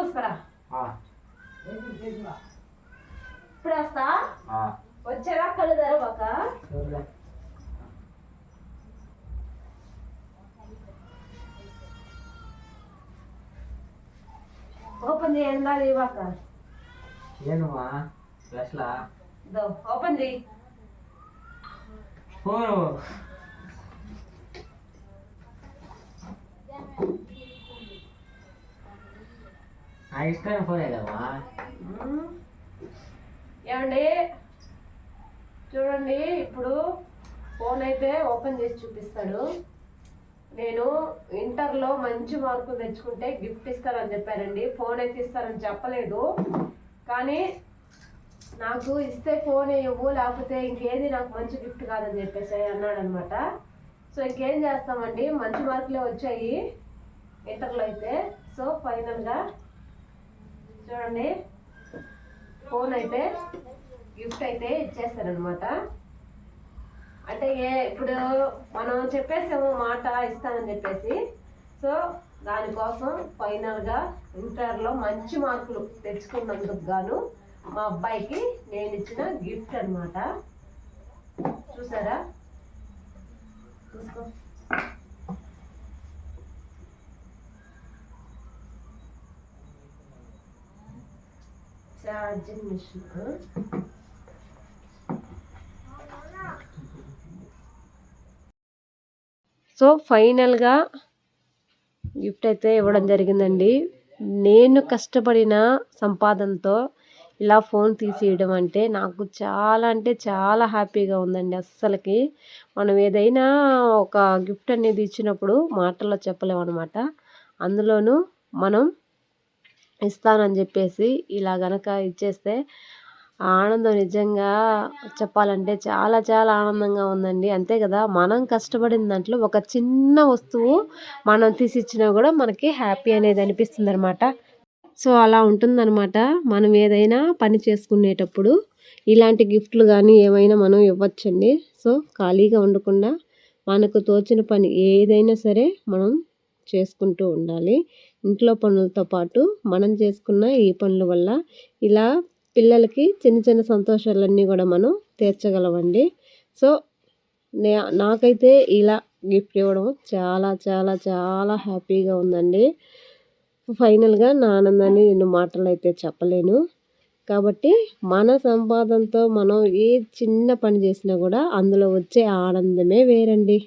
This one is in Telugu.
మూసుకురా. ఇప్పుడు వస్తా వచ్చేదా కళ్ళు తెరవక. ఓపెన్ చేయండి అది ఇవ్వక. ఏనుమా స్పెషలా ఓపెన్ చేయి. నాకు ఇష్టమైన ఫోన్ ఏదమ్మా. ఏమండి చూడండి, ఇప్పుడు ఫోన్ అయితే ఓపెన్ చేసి చూపిస్తాడు. నేను ఇంటర్లో మంచి మార్కులు తెచ్చుకుంటే గిఫ్ట్ ఇస్తారని చెప్పారండి. ఫోన్ అయితే ఇస్తారని చెప్పలేదు, కానీ నాకు ఇస్తే ఫోన్ ఇవ్వు లేకపోతే ఇంకేది నాకు మంచి గిఫ్ట్ కాదని చెప్పేసి అన్నాడు అనమాట. సో ఇంకేం చేస్తామండి, మంచి మార్కులే వచ్చాయి ఇంటర్లో అయితే. సో ఫైనల్గా చూడండి ఫోన్ అయితే గిఫ్ట్ అయితే ఇచ్చేస్తారనమాట. అంటే ఇప్పుడు మనం చెప్పేసాము మాట ఇస్తామని చెప్పేసి. సో దానికోసం ఫైనల్గా ఇంటర్లో మంచి మార్కులు తెచ్చుకున్నందుకు గాను మా అబ్బాయికి నేను ఇచ్చిన గిఫ్ట్ అనమాట. చూసారా, చూసుకో. Charging machine. సో ఫైనల్గా గిఫ్ట్ అయితే ఇవ్వడం జరిగిందండి. నేను కష్టపడిన సంపాదనతో ఇలా ఫోన్ తీసేయడం అంటే నాకు చాలా అంటే చాలా హ్యాపీగా ఉందండి. అస్సలకి మనం ఏదైనా ఒక గిఫ్ట్ అనేది ఇచ్చినప్పుడు మాటల్లో చెప్పలేము అనమాట. అందులోనూ మనం ఇస్తానని చెప్పేసి ఇలా గనక ఇచ్చేస్తే ఆనందం నిజంగా చెప్పాలంటే చాలా చాలా ఆనందంగా ఉందండి. అంతే కదా, మనం కష్టపడిన దాంట్లో ఒక చిన్న వస్తువు మనం తీసిచ్చినా కూడా మనకి హ్యాపీ అనేది అనిపిస్తుంది అనమాట. సో అలా ఉంటుందన్నమాట. మనం ఏదైనా పని చేసుకునేటప్పుడు ఇలాంటి గిఫ్ట్లు కానీ ఏమైనా మనం ఇవ్వచ్చండి. సో ఖాళీగా ఉండకుండా మనకు తోచిన పని ఏదైనా సరే మనం చేసుకుంటూ ఉండాలి. ఇంట్లో పనులతో పాటు మనం చేసుకున్న ఈ పనుల వల్ల ఇలా పిల్లలకి చిన్న చిన్న సంతోషాలన్నీ కూడా మనం తీర్చగలమండి. సో నాకైతే ఇలా గిఫ్ట్ ఇవ్వడం చాలా చాలా చాలా హ్యాపీగా ఉందండి. ఫైనల్గా నా ఆనందాన్ని నేను మాటలు అయితే చెప్పలేను. కాబట్టి మన సంపాదనతో మనం ఏ చిన్న పని చేసినా కూడా అందులో వచ్చే ఆనందమే వేరండి.